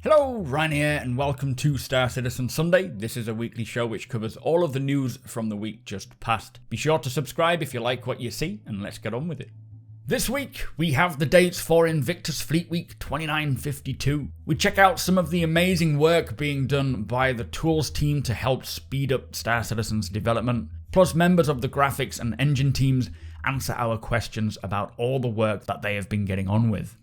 Hello, Ryan here, and welcome to Star Citizen Sunday. This is a weekly show which covers all of the news from the week just past. Be sure to subscribe if you like what you see, and let's get on with it. This week, we have the dates for Invictus Fleet Week 2952. We check out some of the amazing work being done by the tools team to help speed up Star Citizen's development, plus members of the graphics and engine teams answer our questions about all the work that they have been getting on with.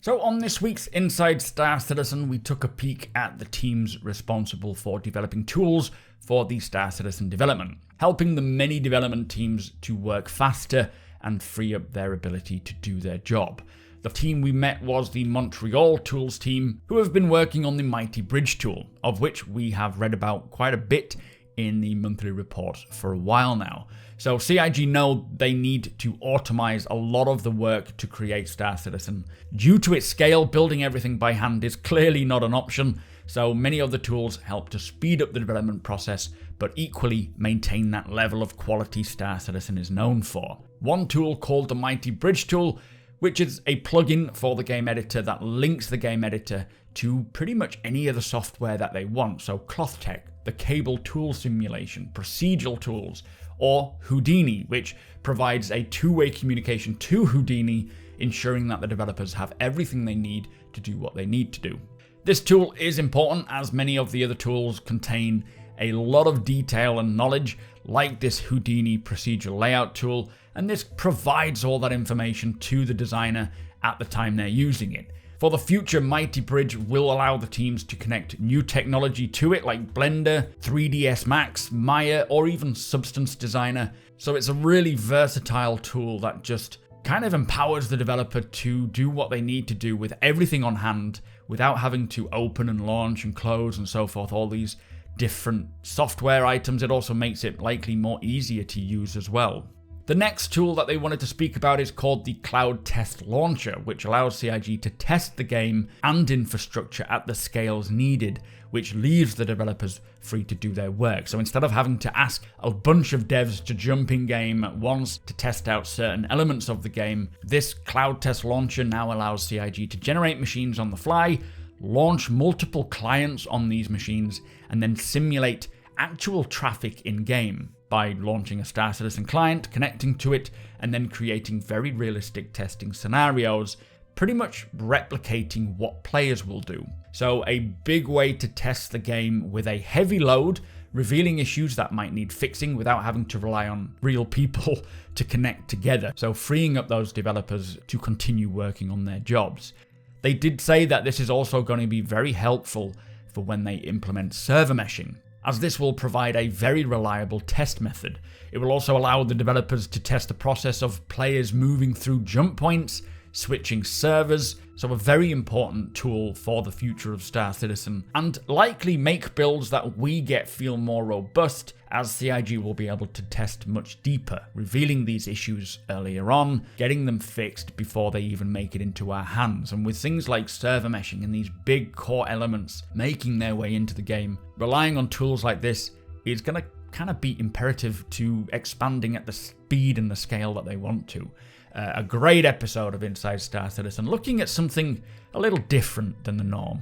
So on this week's Inside Star Citizen, we took a peek at the teams responsible for developing tools for the Star Citizen development, helping the many development teams to work faster and free up their ability to do their job. The team we met was the Montreal tools team, who have been working on the Mighty Bridge tool, of which we have read about quite a bit in the monthly reports for a while now. So CIG know they need to automize a lot of the work to create Star Citizen. Due to its scale, building everything by hand is clearly not an option, so many of the tools help to speed up the development process, but equally maintain that level of quality Star Citizen is known for. One tool called the Mighty Bridge tool, which is a plugin for the game editor that links the game editor to pretty much any of the software that they want. So ClothTech, the cable tool simulation, procedural tools, or Houdini, which provides a two-way communication to Houdini, ensuring that the developers have everything they need to do what they need to do. This tool is important as many of the other tools contain a lot of detail and knowledge, like this Houdini procedural layout tool, and this provides all that information to the designer at the time they're using it. For the future, Mighty Bridge will allow the teams to connect new technology to it, like Blender, 3ds Max, Maya, or even Substance Designer. So it's a really versatile tool that just kind of empowers the developer to do what they need to do with everything on hand without having to open and launch and close and so forth, all these different software items. It also makes it likely more easier to use as well. The next tool that they wanted to speak about is called the Cloud Test Launcher, which allows CIG to test the game and infrastructure at the scales needed, which leaves the developers free to do their work. So instead of having to ask a bunch of devs to jump in game at once to test out certain elements of the game, this Cloud Test Launcher now allows CIG to generate machines on the fly, launch multiple clients on these machines, and then simulate actual traffic in game by launching a Star Citizen client, connecting to it, and then creating very realistic testing scenarios, pretty much replicating what players will do. So a big way to test the game with a heavy load, revealing issues that might need fixing without having to rely on real people to connect together. So freeing up those developers to continue working on their jobs. They did say that this is also going to be very helpful for when they implement server meshing, as this will provide a very reliable test method. It will also allow the developers to test the process of players moving through jump points, switching servers, so a very important tool for the future of Star Citizen, and likely make builds that we get feel more robust, as CIG will be able to test much deeper, revealing these issues earlier on, getting them fixed before they even make it into our hands. And with things like server meshing and these big core elements making their way into the game, relying on tools like this is going to kind of be imperative to expanding at the speed and the scale that they want to. A great episode of Inside Star Citizen, looking at something a little different than the norm.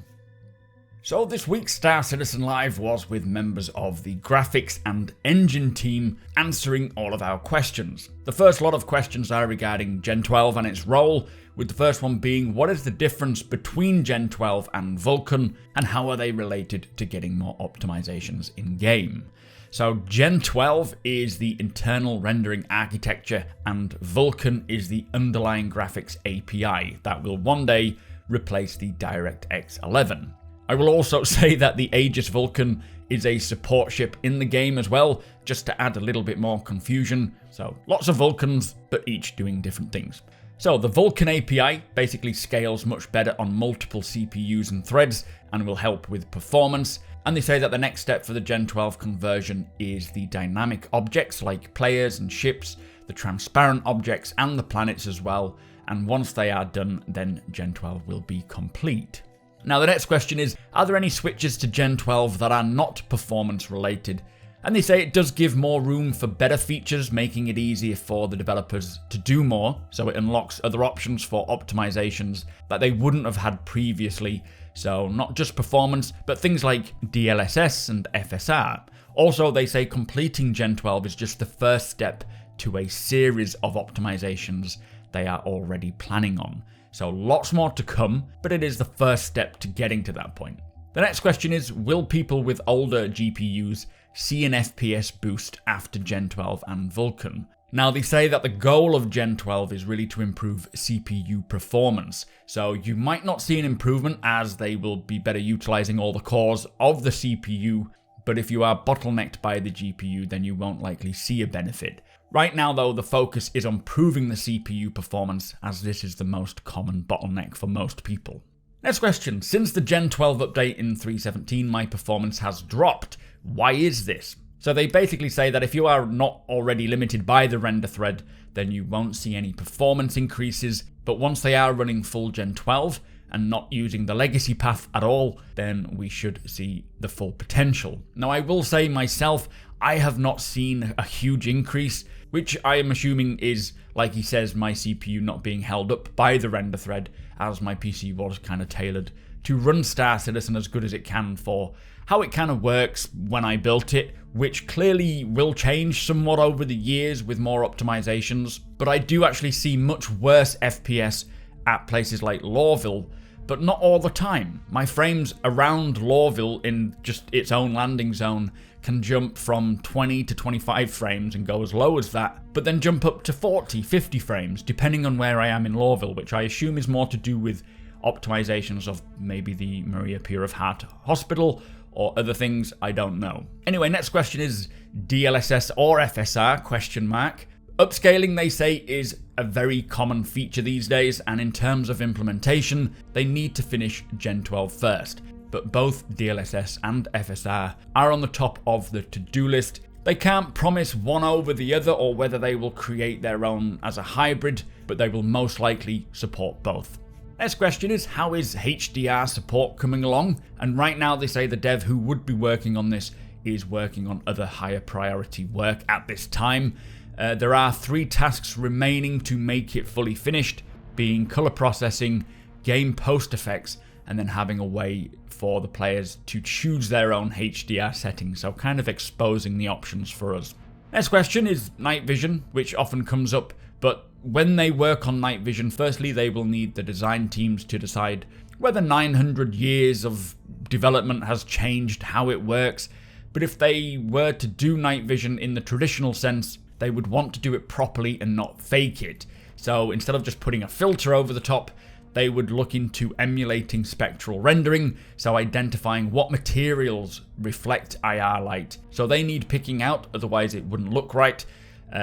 So this week's Star Citizen Live was with members of the graphics and engine team answering all of our questions. The first lot of questions are regarding Gen12 and its role, with the first one being what is the difference between Gen12 and Vulcan, and how are they related to getting more optimizations in game. So Gen12 is the internal rendering architecture, and Vulkan is the underlying graphics API that will one day replace the DirectX 11. I will also say that the Aegis Vulcan is a support ship in the game as well, just to add a little bit more confusion. So lots of Vulcans, but each doing different things. So the Vulcan API basically scales much better on multiple CPUs and threads and will help with performance. And they say that the next step for the Gen 12 conversion is the dynamic objects like players and ships, the transparent objects and the planets as well. And once they are done, then Gen 12 will be complete. Now the next question is, are there any switches to Gen 12 that are not performance related? And they say it does give more room for better features, making it easier for the developers to do more, so it unlocks other options for optimizations that they wouldn't have had previously. So not just performance, but things like DLSS and FSR. Also, they say completing Gen 12 is just the first step to a series of optimizations they are already planning on. So lots more to come, but it is the first step to getting to that point. The next question is, will people with older GPUs see an FPS boost after Gen 12 and Vulkan? Now, they say that the goal of Gen 12 is really to improve CPU performance, so you might not see an improvement as they will be better utilizing all the cores of the CPU, but if you are bottlenecked by the GPU, then you won't likely see a benefit. Right now, though, the focus is on improving the CPU performance, as this is the most common bottleneck for most people. Next question. Since the Gen 12 update in 3.17, my performance has dropped. Why is this? So they basically say that if you are not already limited by the render thread, then you won't see any performance increases, but once they are running full Gen 12 and not using the legacy path at all, then we should see the full potential. Now, I will say myself, I have not seen a huge increase, which I am assuming is, like he says, my CPU not being held up by the render thread, as my PC was kind of tailored to run Star Citizen as good as it can for how it kind of works when I built it, which clearly will change somewhat over the years with more optimizations, but I do actually see much worse FPS at places like Lawville, but not all the time. My frames around Lawville in just its own landing zone can jump from 20 to 25 frames and go as low as that, but then jump up to 40, 50 frames, depending on where I am in Lawville, which I assume is more to do with optimizations of maybe the Maria Pere of Heart Hospital or other things, I don't know. Anyway, next question is DLSS or FSR, question mark. Upscaling, they say, is a very common feature these days, and in terms of implementation, they need to finish Gen 12 first. But both DLSS and FSR are on the top of the to-do list. They can't promise one over the other or whether they will create their own as a hybrid, but they will most likely support both. Next question is, how is HDR support coming along? And right now they say the dev who would be working on this is working on other higher priority work at this time. There are 3 tasks remaining to make it fully finished, being color processing, game post effects, and then having a way for the players to choose their own HDR settings, so kind of exposing the options for us. Next question is night vision, which often comes up, but when they work on night vision, firstly they will need the design teams to decide whether 900 years of development has changed how it works, but if they were to do night vision in the traditional sense, they would want to do it properly and not fake it. So instead of just putting a filter over the top, they would look into emulating spectral rendering, so identifying what materials reflect IR light. So they need picking out, otherwise it wouldn't look right.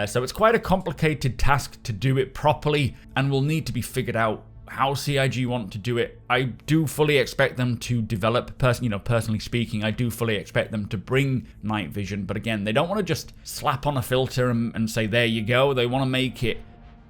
So it's quite a complicated task to do it properly, and will need to be figured out how CIG want to do it. I do fully expect them to develop, personally speaking, I do fully expect them to bring night vision, but again, they don't want to just slap on a filter and say, there you go. They want to make it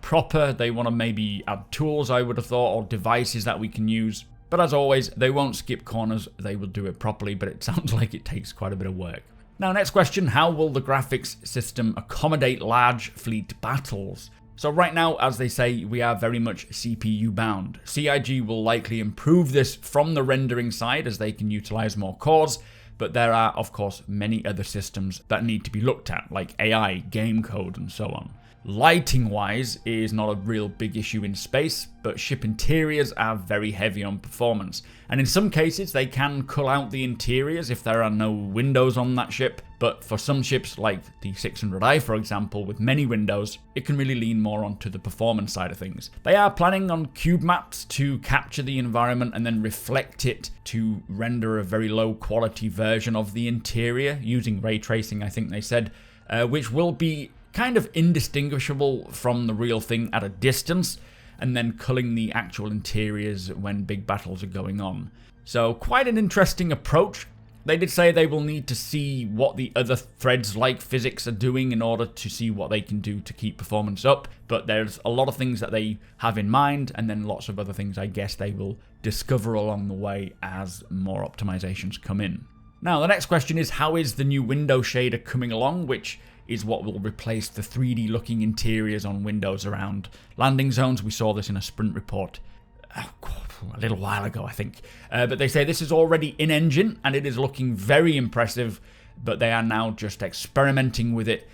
proper. They want to maybe add tools, I would have thought, or devices that we can use. But as always, they won't skip corners. They will do it properly, but it sounds like it takes quite a bit of work. Now, next question, how will the graphics system accommodate large fleet battles? So right now, as they say, we are very much CPU bound. CIG will likely improve this from the rendering side as they can utilize more cores, but there are, of course, many other systems that need to be looked at, like AI, game code, and so on. Lighting-wise is not a real big issue in space, but ship interiors are very heavy on performance. And in some cases, they can cull out the interiors if there are no windows on that ship. But for some ships, like the 600i, for example, with many windows, it can really lean more onto the performance side of things. They are planning on cube maps to capture the environment and then reflect it to render a very low quality version of the interior using ray tracing, I think they said, which will be kind of indistinguishable from the real thing at a distance, and then culling the actual interiors when big battles are going on. So quite an interesting approach. They did say they will need to see what the other threads like physics are doing in order to see what they can do to keep performance up, but there's a lot of things that they have in mind, and then lots of other things I guess they will discover along the way as more optimizations come in. Now, the next question is, how is the new window shader coming along, which is what will replace the 3D looking interiors on windows around landing zones. We saw this in a sprint report a little while ago, I think. But they say this is already in engine and it is looking very impressive, but they are now just experimenting with it.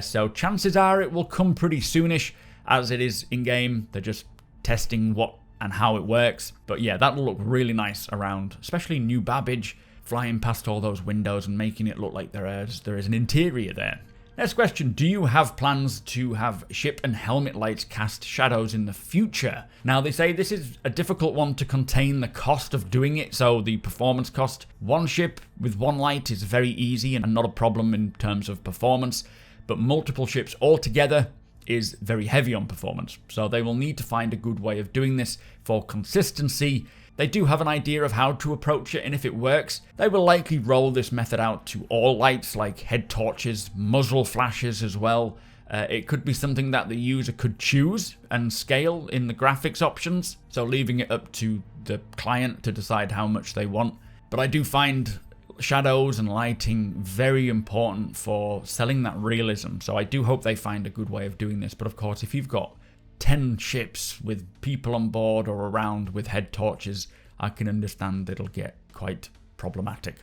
So chances are it will come pretty soonish as it is in game. They're just testing what and how it works. But yeah, that will look really nice around, especially New Babbage, flying past all those windows and making it look like there is an interior there. Next question, do you have plans to have ship and helmet lights cast shadows in the future? Now they say this is a difficult one to contain the cost of doing it, so the performance cost. One ship with one light is very easy and not a problem in terms of performance, but multiple ships altogether is very heavy on performance. So they will need to find a good way of doing this for consistency. They do have an idea of how to approach it, and if it works, they will likely roll this method out to all lights like head torches, muzzle flashes as well. It could be something that the user could choose and scale in the graphics options, so leaving it up to the client to decide how much they want. But I do find shadows and lighting very important for selling that realism, so I do hope they find a good way of doing this. But of course, if you've got 10 ships with people on board or around with head torches, I can understand it'll get quite problematic.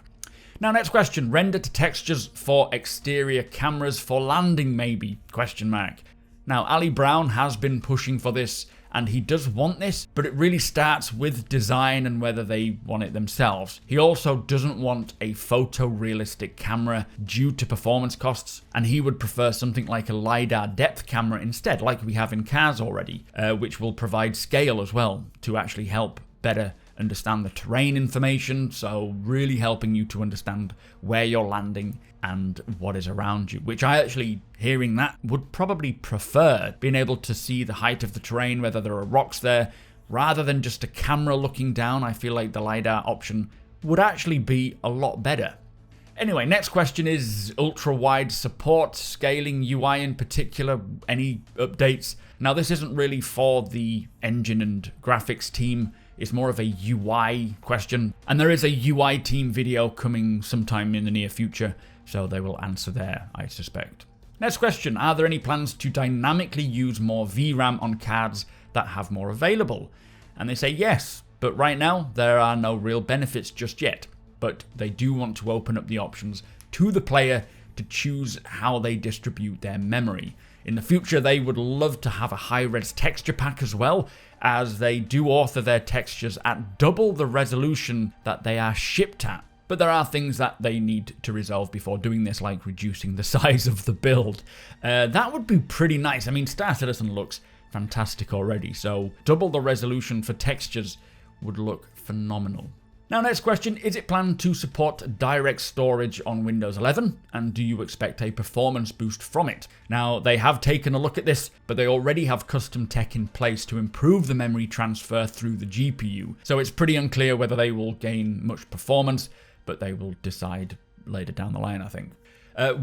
Now, next question, render to textures for exterior cameras for landing maybe, question mark. Now, Ali Brown has been pushing for this and he does want this, but it really starts with design and whether they want it themselves. He also doesn't want a photorealistic camera due to performance costs, and he would prefer something like a LiDAR depth camera instead, like we have in cars already, which will provide scale as well to actually help better understand the terrain information, so really helping you to understand where you're landing and what is around you, which I actually, hearing that, would probably prefer, being able to see the height of the terrain, whether there are rocks there, rather than just a camera looking down. I feel like the LiDAR option would actually be a lot better. Anyway, next question is ultra-wide support, scaling, UI in particular, any updates? Now, this isn't really for the engine and graphics team. It's more of a UI question, and there is a UI team video coming sometime in the near future, so they will answer there, I suspect. Next question, are there any plans to dynamically use more VRAM on cards that have more available? And they say yes, but right now there are no real benefits just yet, but they do want to open up the options to the player to choose how they distribute their memory. In the future, they would love to have a high-res texture pack as well, as they do author their textures at double the resolution that they are shipped at. But there are things that they need to resolve before doing this, like reducing the size of the build. That would be pretty nice. I mean, Star Citizen looks fantastic already, so double the resolution for textures would look phenomenal. Now, next question, is it planned to support direct storage on Windows 11? And do you expect a performance boost from it? Now, they have taken a look at this, but they already have custom tech in place to improve the memory transfer through the GPU. So it's pretty unclear whether they will gain much performance, but they will decide later down the line, I think.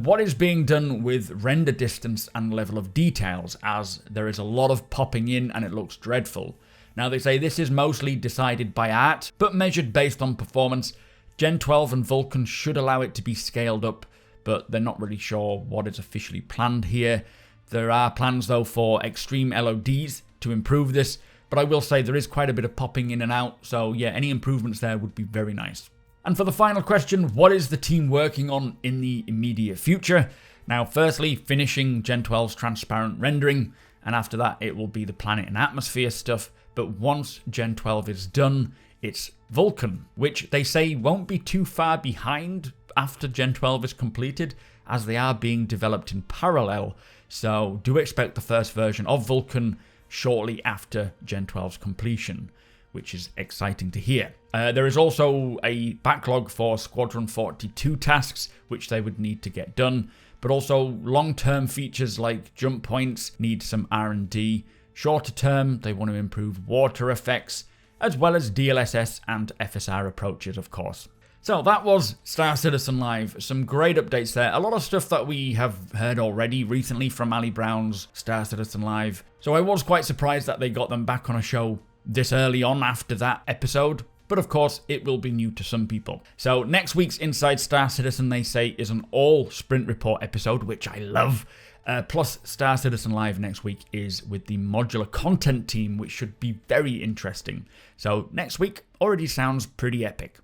What is being done with render distance and level of details, as there is a lot of popping in and it looks dreadful. Now, they say this is mostly decided by art, but measured based on performance. Gen 12 and Vulcan should allow it to be scaled up, but they're not really sure what is officially planned here. There are plans, though, for extreme LODs to improve this, but I will say there is quite a bit of popping in and out, so yeah, any improvements there would be very nice. And for the final question, what is the team working on in the immediate future? Now, firstly, finishing Gen 12's transparent rendering, and after that, it will be the planet and atmosphere stuff. But once Gen 12 is done, it's Vulcan, which they say won't be too far behind after Gen 12 is completed, as they are being developed in parallel. So do expect the first version of Vulcan shortly after Gen 12's completion, which is exciting to hear. There is also a backlog for Squadron 42 tasks, which they would need to get done, but also long-term features like jump points need some R&D. Shorter term, they want to improve water effects, as well as DLSS and FSR approaches, of course. So that was Star Citizen Live. Some great updates there. A lot of stuff that we have heard already recently from Ali Brown's Star Citizen Live. So I was quite surprised that they got them back on a show this early on after that episode. but of course it will be new to some people. So next week's Inside Star Citizen, they say, is an all sprint report episode, which I love. Plus, Star Citizen Live next week is with the modular content team, which should be very interesting. So next week already sounds pretty epic.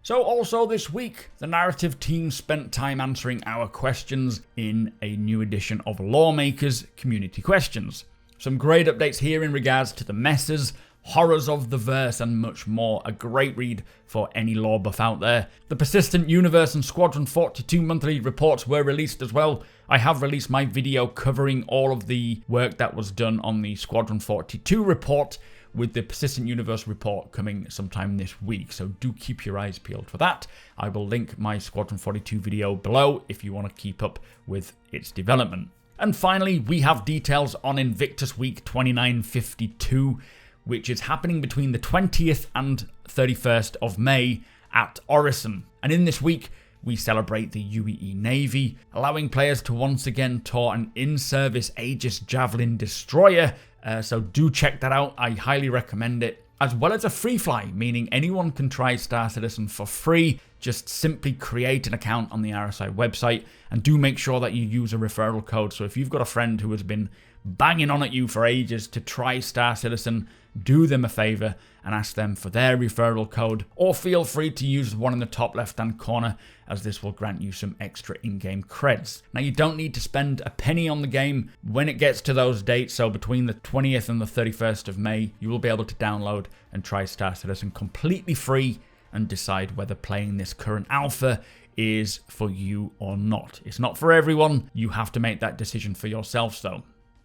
So also this week, the narrative team spent time answering our questions in a new edition of Lawmakers Community Questions. Some great updates here in regards to the messes, horrors of the verse, and much more. A great read for any lore buff out there. The Persistent Universe and Squadron 42 monthly reports were released as well. I have released my video covering all of the work that was done on the Squadron 42 report, with the Persistent Universe report coming sometime this week, so do keep your eyes peeled for that. I will link my Squadron 42 video below if you want to keep up with its development. And finally, we have details on Invictus Week 2952, which is happening between the 20th and 31st of May at Orison. And in this week, we celebrate the UEE Navy, allowing players to once again tour an in-service Aegis Javelin destroyer, so do check that out. I highly recommend it. As well as a free fly, meaning anyone can try Star Citizen for free. Just simply create an account on the RSI website, and do make sure that you use a referral code. So if you've got a friend who has been banging on at you for ages to try Star Citizen, do them a favor and ask them for their referral code, or feel free to use the one in the top left hand corner, as this will grant you some extra in-game creds. Now, you don't need to spend a penny on the game when it gets to those dates, so between the 20th and the 31st of May, you will be able to download and try Star Citizen completely free and decide whether playing this current alpha is for you or not. It's not for everyone. You have to make that decision for yourselves though.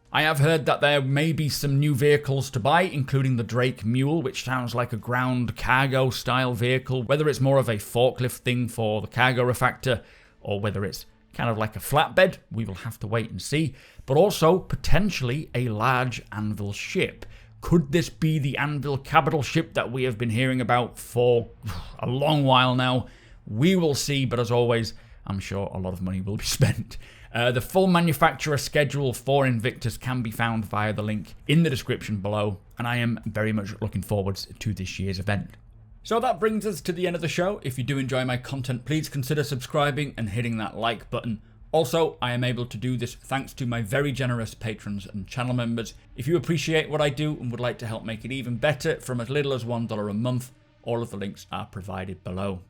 I have heard that there may be some new vehicles to buy, including the Drake Mule, which sounds like a ground cargo style vehicle. Whether it's more of a forklift thing for the cargo refactor, or whether it's kind of like a flatbed, we will have to wait and see. But also potentially a large Anvil ship. Could this be the Anvil capital ship that we have been hearing about for a long while now? We will see, but as always, I'm sure a lot of money will be spent. The full manufacturer schedule for Invictus can be found via the link in the description below, and I am very much looking forward to this year's event. So that brings us to the end of the show. If you do enjoy my content, please consider subscribing and hitting that like button. Also, I am able to do this thanks to my very generous patrons and channel members. If you appreciate what I do and would like to help make it even better from as little as $1 a month, all of the links are provided below.